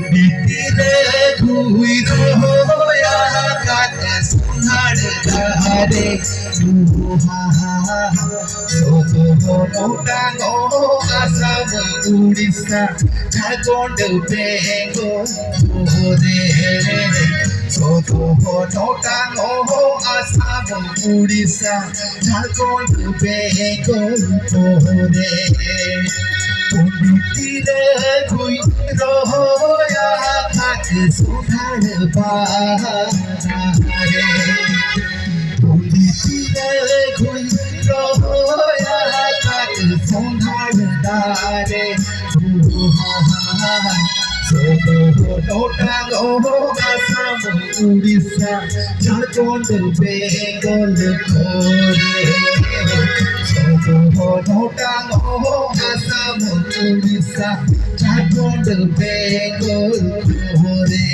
পণ্ডিতিরে ঘুইর কাজ সোনার ধারে নোটাঙ্গো আসাম উড়িষ্যা ঝাড়খণ্ড বেঙ্গল রে নোটাঙ্গো আসাম উড়িষ্যা ঝাড়খণ্ড বেঙ্গল রে পণ্ডিতিরে ঘুইর কাজ সোনার বাহারে পণ্ডিতিরে ঘুইর কাজ সোনার দ্বারে নোটাঙ্গো আসাম উড়িষ্যা ঝাড়খণ্ড বেঙ্গল করে নোটাঙ্গো আসাম উড়িষ্যা ঝাড়খণ্ড বেঙ্গল করে